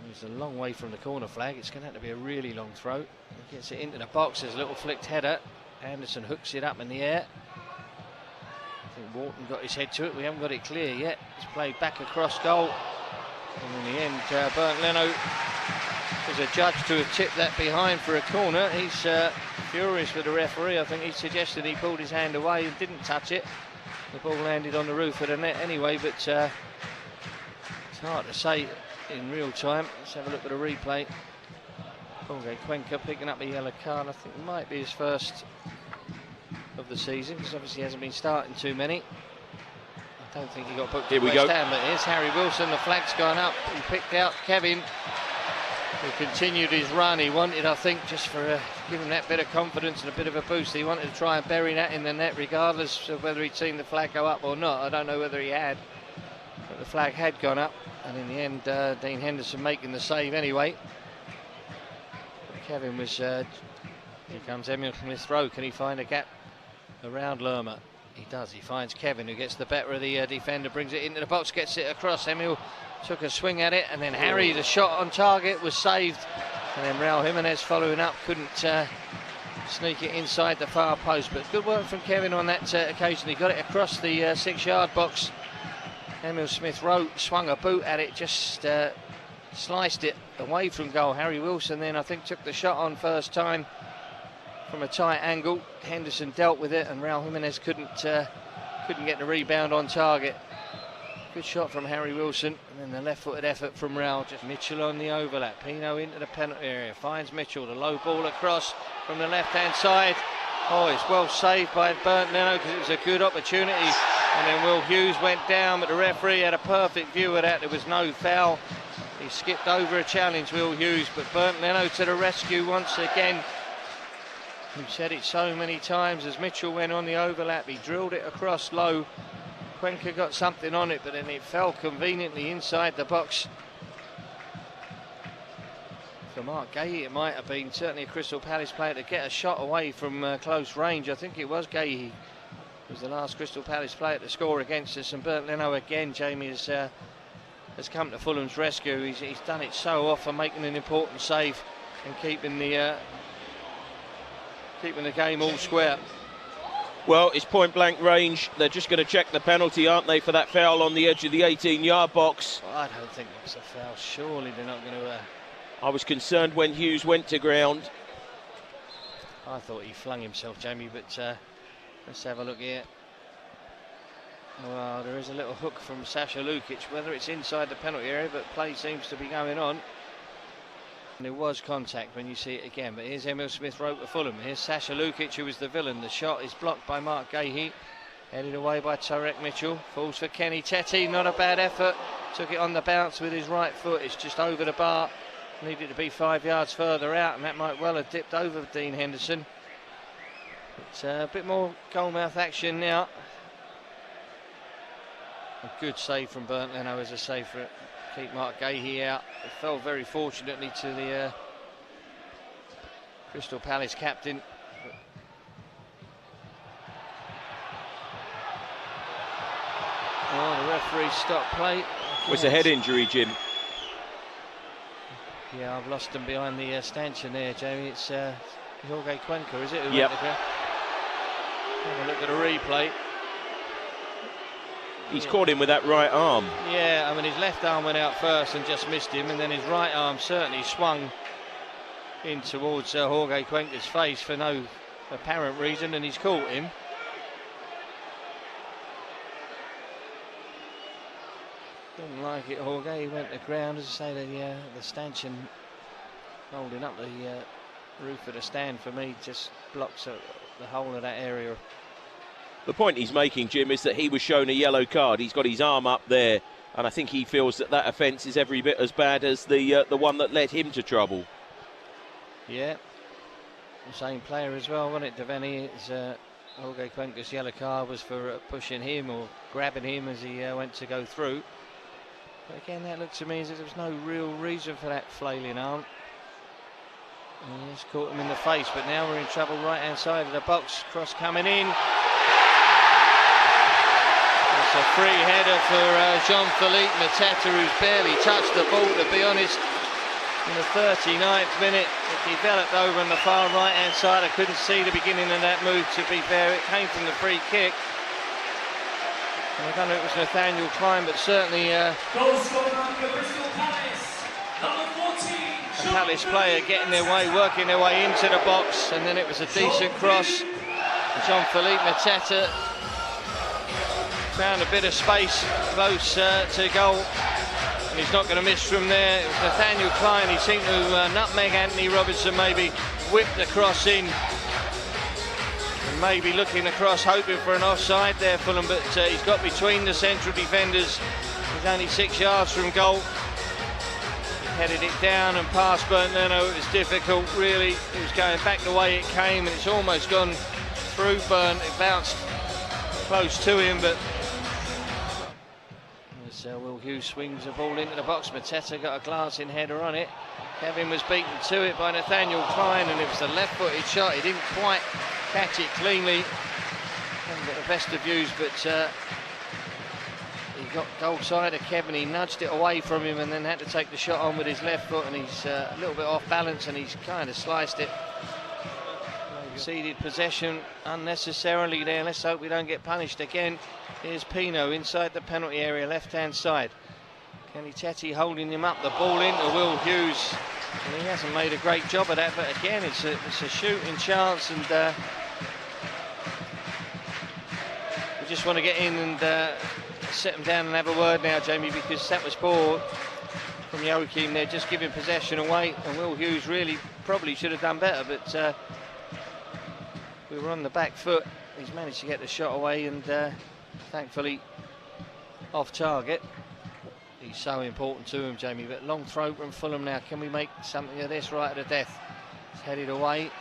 He's a long way from the corner flag. It's going to have to be a really long throw. He gets it into the box. There's a little flicked header. Anderson hooks it up in the air. I think Wharton got his head to it. We haven't got it clear yet. It's played back across goal. And in the end, Bernd Leno was adjudged to have tipped that behind for a corner. He's furious with the referee. I think he suggested he pulled his hand away and didn't touch it. The ball landed on the roof of the net anyway, but it's hard to say in real time. Let's have a look at the replay. Jorge Cuenca picking up a yellow card. I think it might be his first of the season, because obviously he hasn't been starting too many. I don't think he got booked at West Ham, but here's Harry Wilson. The flag's gone up. He picked out Kevin, who continued his run. He wanted, I think, just for give him that bit of confidence and a bit of a boost, he wanted to try and bury that in the net, regardless of whether he'd seen the flag go up or not. I don't know whether he had, but the flag had gone up, and in the end, Dean Henderson making the save anyway. But Kevin was. Here comes Emil Smith-Rowe. Can he find a gap around Lerma? He does. He finds Kevin, who gets the better of the defender, brings it into the box, gets it across. Emil took a swing at it, and then Harry, the shot on target, was saved. And then Raul Jimenez following up, couldn't sneak it inside the far post. But good work from Kevin on that occasion. He got it across the 6-yard box. Emil Smith-Rowe swung a boot at it, just sliced it away from goal. Harry Wilson then, I think, took the shot on first time from a tight angle. Henderson dealt with it, and Raul Jimenez couldn't get the rebound on target. Good shot from Harry Wilson, and then the left-footed effort from Raul. Just Mitchell on the overlap. Pino into the penalty area, finds Mitchell. The low ball across from the left-hand side. Oh, it's well saved by Bernd Leno, because it was a good opportunity. And then Will Hughes went down, but the referee had a perfect view of that. There was no foul. He skipped over a challenge, Will Hughes, but Bernd Leno to the rescue once again. We've said it so many times, as Mitchell went on the overlap, he drilled it across low. Cuenca got something on it, but then it fell conveniently inside the box. For Mark Gahey, it might have been certainly a Crystal Palace player to get a shot away from close range. I think it was Gahey who was the last Crystal Palace player to score against us, and Bernd Leno again, Jamie, has come to Fulham's rescue. He's done it so often, making an important save and keeping the game all square. Well, it's point-blank range. They're just going to check the penalty, aren't they, for that foul on the edge of the 18-yard box? Well, I don't think it's a foul. Surely they're not going to... I was concerned when Hughes went to ground. I thought he flung himself, Jamie, but let's have a look here. Well, there is a little hook from Sasha Lukic, whether it's inside the penalty area, but play seems to be going on. And there was contact when you see it again, but here's Emil Smith-Rowe for Fulham. Here's Sasha Lukic, who was the villain. The shot is blocked by Mark Gahey, headed away by Tarek Mitchell. Falls for Kenny Teti, not a bad effort. Took it on the bounce with his right foot. It's just over the bar. Needed to be 5 yards further out, and that might well have dipped over Dean Henderson. It's a bit more goalmouth action now. A good save from Bernd Leno as a save for it. Keep Mark Gahey out. It fell very fortunately to the Crystal Palace captain. Oh, the referee stopped play. It was a head injury, Jim. Yeah, I've lost them behind the stanchion there, Jamie. It's Jorge Cuenca, is it? Yep. Have a look at the replay. He's caught him with that right arm. Yeah, I mean, his left arm went out first and just missed him, and then his right arm certainly swung in towards Jorge Cuenca's face for no apparent reason, and he's caught him. Didn't like it, Jorge. He went to ground, as I say, the stanchion holding up the roof of the stand for me just blocks the whole of that area. The point he's making, Jim, is that he was shown a yellow card. He's got his arm up there, and I think he feels that that offence is every bit as bad as the one that led him to trouble. Yeah, the same player as well, wasn't it, Devaney? Jorge Cuenca's yellow card was for pushing him or grabbing him as he went to go through. But again, that looked to me as if there was no real reason for that flailing arm. And he just caught him in the face, but now we're in trouble right-hand side of the box. Cross coming in. It's a free header for Jean-Philippe Mateta, who's barely touched the ball, to be honest. In the 39th minute, it developed over on the far right-hand side. I couldn't see the beginning of that move, to be fair. It came from the free kick. And I don't know if it was Nathaniel Klein, but certainly a Palace player getting their way, working their way into the box, and then it was a decent cross. Jean-Philippe Mateta found a bit of space close to goal, and he's not going to miss from there. It was Nathaniel Klein. He seemed to nutmeg Anthony Robinson, maybe whipped the cross in, and maybe looking across, hoping for an offside there, Fulham, but he's got between the central defenders. He's only 6 yards from goal. Headed it down and past Bernd Leno. It was difficult, really. It was going back the way it came, and it's almost gone through Bernd. It bounced close to him, but as Will Hughes swings the ball into the box, Mateta got a glancing header on it. Kevin was beaten to it by Nathaniel Klein, and it was a left-footed shot. He didn't quite catch it cleanly. Haven't got the best of views, but he got goal side of Kevin. He nudged it away from him and then had to take the shot on with his left foot, and he's a little bit off balance, and he's kind of sliced it. Ceded possession unnecessarily there. Let's hope we don't get punished again. Here's Pino inside the penalty area, left-hand side. Kenny Teti holding him up, the ball into Will Hughes, and he hasn't made a great job of that, but again it's a shooting chance, and we just want to get in and sit them down and have a word now, Jamie, because that was poor from Joachim there, just giving possession away, and Will Hughes really probably should have done better, but we were on the back foot. He's managed to get the shot away, and thankfully off target. He's so important to him, Jamie, but long throw from Fulham now. Can we make something of this right at the death? It's headed away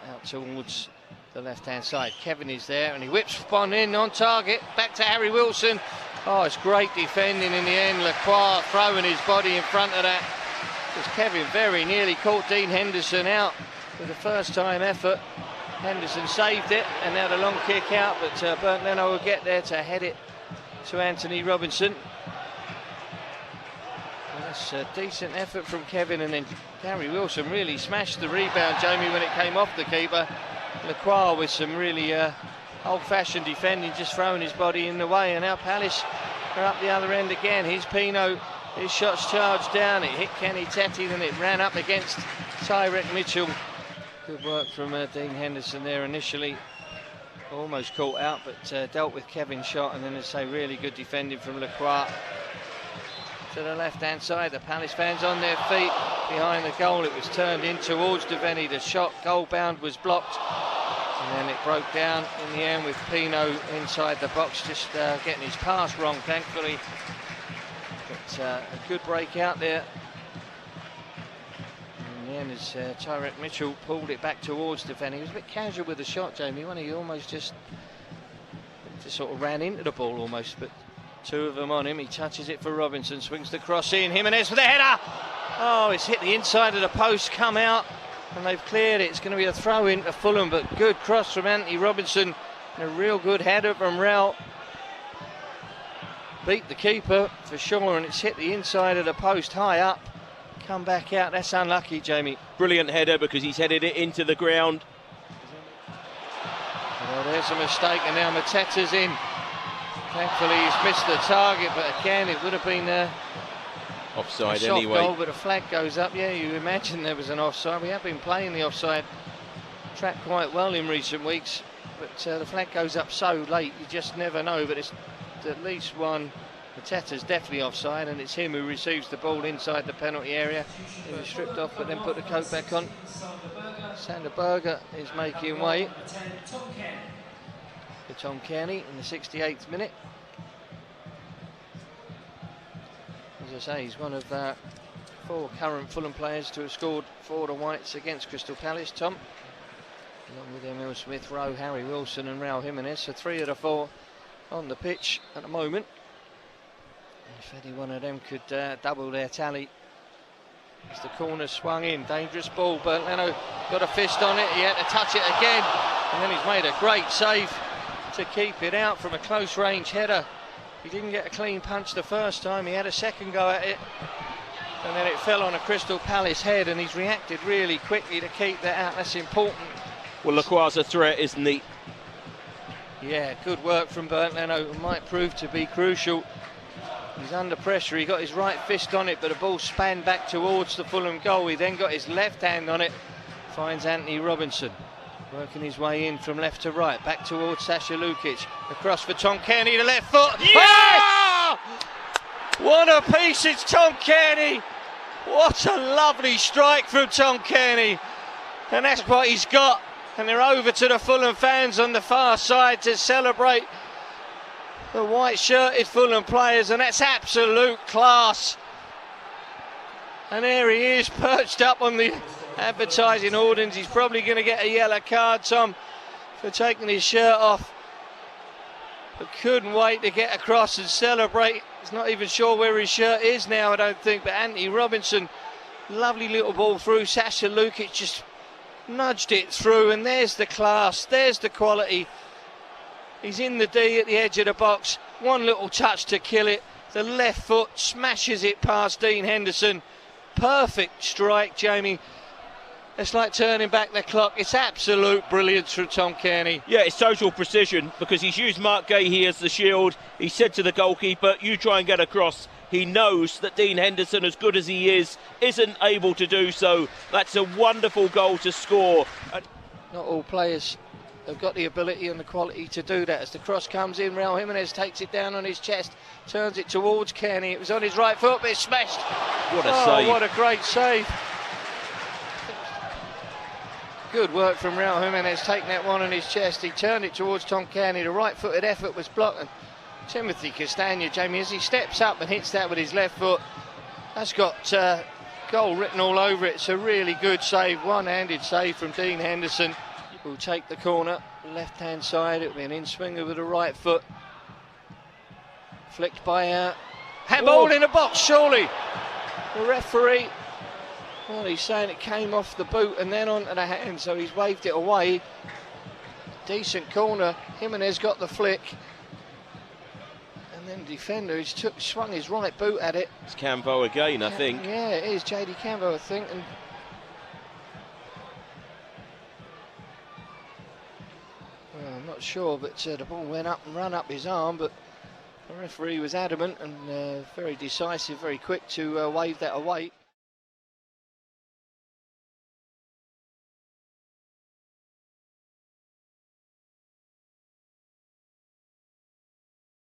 out towards the left-hand side. Kevin is there, and he whips one in on target. Back to Harry Wilson. Oh, it's great defending in the end. Lacroix throwing his body in front of that, because Kevin very nearly caught Dean Henderson out with a first-time effort. Henderson saved it, and now the long kick out, but Bernd Leno will get there to head it to Anthony Robinson. Well, that's a decent effort from Kevin, and then Harry Wilson really smashed the rebound, Jamie, when it came off the keeper. Lacroix with some really old-fashioned defending, just throwing his body in the way, and now Palace are up the other end again. Here's Pino, his shot's charged down, it hit Kenny Teti, then it ran up against Tyrek Mitchell. Good work from Dean Henderson there initially. Almost caught out, but dealt with Kevin's shot, and then, as I say, really good defending from Lacroix. To the left-hand side, the Palace fans on their feet behind the goal. It was turned in towards Devaney. The shot, goal-bound, was blocked, and then it broke down in the end with Pino inside the box, just getting his pass wrong, thankfully. But a good break out there. In the end, as Tyrek Mitchell pulled it back towards Devaney. He was a bit casual with the shot, Jamie, wasn't he? Almost just sort of ran into the ball almost, but two of them on him. He touches it for Robinson, swings the cross in. Jimenez with a header. Oh, it's hit the inside of the post, come out, and they've cleared it. It's going to be a throw in to Fulham, but good cross from Anthony Robinson, and a real good header from Rel. Beat the keeper for sure, and it's hit the inside of the post high up. Come back out. That's unlucky, Jamie. Brilliant header, because he's headed it into the ground. Well, there's a mistake, and now Mateta's in. Thankfully, he's missed the target, but again, it would have been offside a soft anyway. Goal, but a flag goes up. Yeah, you imagine there was an offside. We have been playing the offside track quite well in recent weeks, but the flag goes up so late, you just never know. But it's at least one. Mateta's definitely offside, and it's him who receives the ball inside the penalty area. He was stripped off, but then put the coat back on. Sander Berger is making way for Tom Cairney in the 68th minute. As I say, he's one of 4 current Fulham players to have scored for the Whites against Crystal Palace, Tom. Along with Emil Smith Rowe, Harry Wilson and Raul Jimenez. So 3 of the 4 on the pitch at the moment. If any one of them could double their tally. As the corner swung in, dangerous ball. Bernd Leno got a fist on it, he had to touch it again, and then he's made a great save to keep it out from a close range header. He didn't get a clean punch the first time, he had a second go at it, and then it fell on a Crystal Palace head, and he's reacted really quickly to keep that out. That's important. Well, Lacroix's a threat, isn't he? Yeah, good work from Bernd Leno. It might prove to be crucial. He's under pressure. He got his right fist on it, but the ball span back towards the Fulham goal. He then got his left hand on it. Finds Anthony Robinson, working his way in from left to right, back towards Sasha Lukic. Across for Tom Cairney, the left foot. Yeah! What a piece, it's Tom Cairney. What a lovely strike from Tom Cairney. And that's what he's got. And they're over to the Fulham fans on the far side to celebrate the white-shirted Fulham players, and that's absolute class. And there he is, perched up on the advertising hoardings. He's probably going to get a yellow card, Tom, for taking his shirt off. But couldn't wait to get across and celebrate. He's not even sure where his shirt is now, I don't think. But Anthony Robinson, lovely little ball through. Sasha Lukic just nudged it through, and there's the class, there's the quality. He's in the D at the edge of the box. One little touch to kill it. The left foot smashes it past Dean Henderson. Perfect strike, Jamie. It's like turning back the clock. It's absolute brilliance from Tom Cairney. Yeah, it's total precision, because he's used Mark Gahey as the shield. He said to the goalkeeper, you try and get across. He knows that Dean Henderson, as good as he is, isn't able to do so. That's a wonderful goal to score. Not all players have got the ability and the quality to do that. As the cross comes in, Raul Jimenez takes it down on his chest, turns it towards Cairney. It was on his right foot, but it's smashed. What a save. What a great save. Good work from Raul Jimenez, taking that one on his chest. He turned it towards Tom Cairney. The right-footed effort was blocked. And Timothy Castagna, Jamie, as he steps up and hits that with his left foot, that's got goal written all over it. It's a really good save, one-handed save from Dean Henderson. Will take the corner, left-hand side. It'll be an in-swinger with the right foot. Flicked by handball in the box, surely. The referee, well, he's saying it came off the boot and then onto the hand, so he's waved it away. Decent corner. Jimenez got the flick. And then the defender, he's swung his right boot at it. It's Cambo again, I think. Yeah, it is JD Cambo, I think. And well, I'm not sure, but the ball went up and ran up his arm, but the referee was adamant and very decisive, very quick to wave that away.